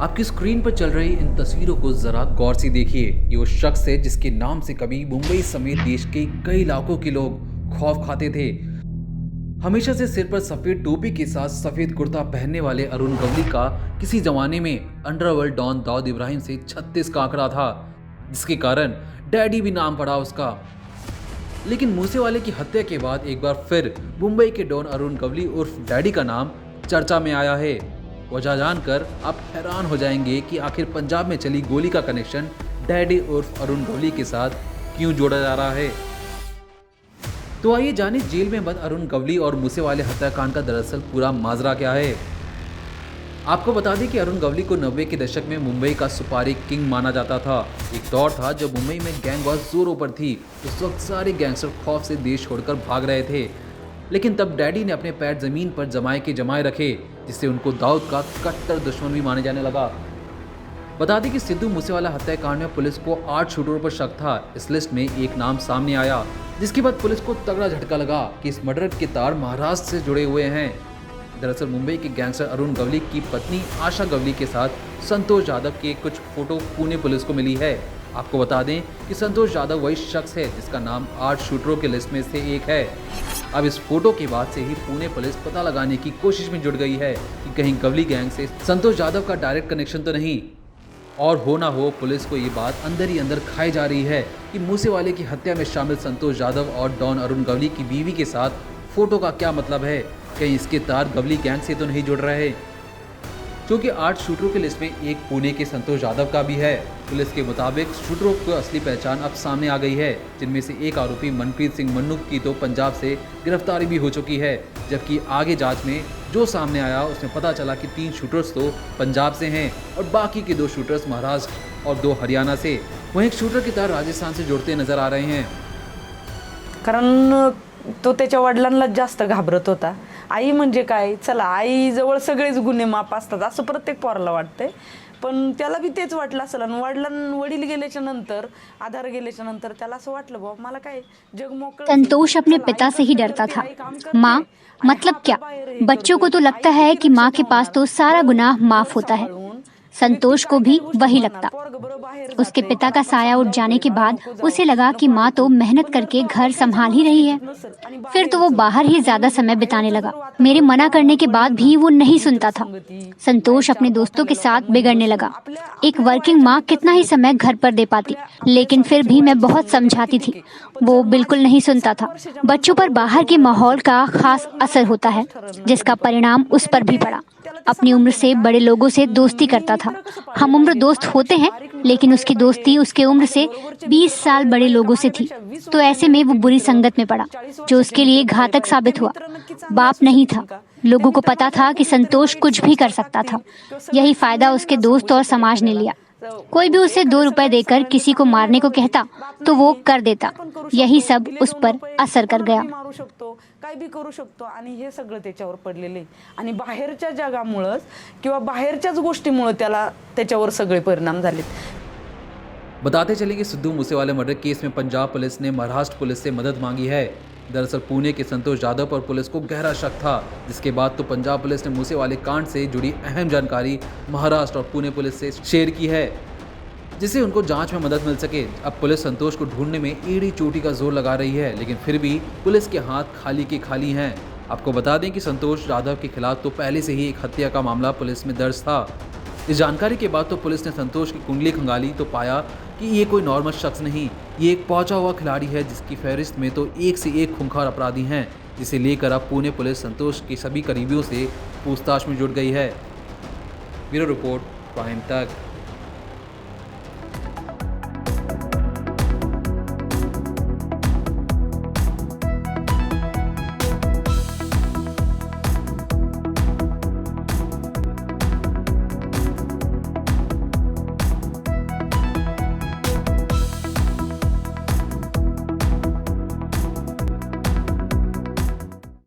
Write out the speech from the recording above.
आपकी स्क्रीन पर चल रही इन तस्वीरों को जरा गौर से देखिए। ये वो शख्स है जिसके नाम से कभी मुंबई समेत देश के कई इलाकों के लोग खौफ खाते थे। हमेशा से सिर पर सफेद टोपी के साथ सफेद कुर्ता पहनने वाले अरुण गवली का किसी जमाने में अंडरवर्ल्ड डॉन दाऊद इब्राहिम से 36 का आंकड़ा था, जिसके कारण डैडी भी नाम पड़ा उसका। लेकिन मूसेवाले की हत्या के बाद एक बार फिर मुंबई के डॉन अरुण गवली उर्फ डैडी का नाम चर्चा में आया है। वजह जानकर आप हैरान हो जाएंगे कि आखिर पंजाब में चली गोली का कनेक्शन डैडी उर्फ अरुण गवली के साथ क्यों जोड़ा जा रहा है। तो आइए जाने जेल में बंद अरुण गवली और मूसेवाले हत्याकांड का दरअसल पूरा माजरा क्या है। आपको बता दें कि अरुण गवली को 90 के दशक में मुंबई का सुपारी किंग माना जाता था। एक दौर था जब मुंबई में गैंग वॉर जोरों पर थी। उस वक्त सारे गैंगस्टर खौफ से देश छोड़कर भाग रहे थे, लेकिन तब डैडी ने अपने पैर जमीन पर जमाए रखे, जिससे उनको दाऊद का कट्टर दुश्मन भी माने जाने लगा। बता दें कि सिद्धू मूसेवाला हत्याकांड में पुलिस को 8 शूटरों पर शक था। इस लिस्ट में एक नाम सामने आया, जिसके बाद पुलिस को तगड़ा झटका लगा कि इस मर्डर के तार महाराष्ट्र से जुड़े हुए हैं। दरअसल मुंबई के गैंगस्टर अरुण गवली की पत्नी आशा गवली के साथ संतोष यादव के कुछ फोटो पुणे पुलिस को मिली है। आपको बता दें कि संतोष यादव वही शख्स है जिसका नाम 8 शूटरों के लिस्ट में से एक है। अब इस फोटो के बाद से ही पुणे पुलिस पता लगाने की कोशिश में जुट गई है कि कहीं गवली गैंग से संतोष यादव का डायरेक्ट कनेक्शन तो नहीं। और हो ना हो, पुलिस को ये बात अंदर ही अंदर खाई जा रही है कि मूसेवाले की हत्या में शामिल संतोष यादव और डॉन अरुण गवली की बीवी के साथ फोटो का क्या मतलब है। कहीं इसके तार गवली गैंग से तो नहीं जुड़ रहे। क्योंकि 8 शूटरों की लिस्ट में एक पुणे के संतोष यादव का भी है। पुलिस के मुताबिक शूटरों की असली पहचान अब सामने आ गई है, जिनमें से एक आरोपी मनप्रीत सिंह मन्नू की तो पंजाब से गिरफ्तारी भी हो चुकी है, जबकि आगे जांच में जो सामने आया उसमें पता चला कि 3 शूटर्स तो पंजाब से हैं और बाकी के 2 शूटर्स महाराष्ट्र और 2 हरियाणा से। वहीं एक शूटर के तार राजस्थान से जुड़ते नजर आ रहे हैं। कारण तो त्याच्या वडिलांनाच जास्त घाबरत होता। आई म्हणजे काय, चला आईजवळ सगळेच गुन्हे माफ असतात असं प्रत्येक पोराला वाटतंय, पण त्याला बी तेच वाटलं असेल। आणि वडील गेल्याच्या नंतर, आधार गेल्याच्या नंतर त्याला असं वाटलं बाबा मला काय जग मोकळं। संतोष अपने पिता से ही डरता था। माँ मतलब क्या? बच्चों को तो लगता है कि माँ के पास तो सारा गुनाह माफ होता है। संतोष को भी वही लगता। उसके पिता का साया उठ जाने के बाद उसे लगा कि माँ तो मेहनत करके घर संभाल ही रही है। फिर तो वो बाहर ही ज्यादा समय बिताने लगा। मेरे मना करने के बाद भी वो नहीं सुनता था। संतोष अपने दोस्तों के साथ बिगड़ने लगा। एक वर्किंग माँ कितना ही समय घर पर दे पाती, लेकिन फिर भी मैं बहुत समझाती थी, वो बिल्कुल नहीं सुनता था। बच्चों पर बाहर के माहौल का खास असर होता है, जिसका परिणाम उस पर भी पड़ा। अपनी उम्र से बड़े लोगों से दोस्ती करता था। हम उम्र दोस्त होते हैं, लेकिन उसकी दोस्ती उसके उम्र से 20 साल बड़े लोगों से थी। तो ऐसे में वो बुरी संगत में पड़ा, जो उसके लिए घातक साबित हुआ। बाप नहीं था, लोगों को पता था कि संतोष कुछ भी कर सकता था। यही फायदा उसके दोस्त और समाज ने लिया। कोई भी उसे 2 रुपए देकर किसी को मारने को कहता तो वो कर देता। यही सब उस पर असर कर गया। काय भी करू शकतो आणि हे सगळं त्याच्यावर पडलेले आणि बाहेरच्या जगामुळेच किंवा बाहेरच्याच गोष्टीमुळे त्याच्यावर सगळे परिणाम झाले। बताते चलें कि सिद्धू मूसेवाले मर्डर केस में पंजाब पुलिस ने महाराष्ट्र पुलिस से मदद मांगी है। दरअसल पुणे के संतोष यादव पर पुलिस को गहरा शक था, जिसके बाद तो पंजाब पुलिस ने मूसेवाले कांड से जुड़ी अहम जानकारी महाराष्ट्र और पुणे पुलिस से शेयर की है, जिससे उनको जांच में मदद मिल सके। अब पुलिस संतोष को ढूंढने में एड़ी चोटी का जोर लगा रही है, लेकिन फिर भी पुलिस के हाथ खाली के खाली हैं। आपको बता दें कि संतोष यादव के खिलाफ तो पहले से ही एक हत्या का मामला पुलिस में दर्ज था। इस जानकारी के बाद तो पुलिस ने संतोष की कुंडली खंगाली तो पाया कि ये कोई नॉर्मल शख्स नहीं, ये एक पहुंचा हुआ खिलाड़ी है, जिसकी फहरिस्त में तो एक से एक खूंखार अपराधी हैं, जिसे लेकर अब पुणे पुलिस संतोष के सभी करीबियों से पूछताछ में जुट गई है। ब्यूरो रिपोर्ट, प्राइम तक।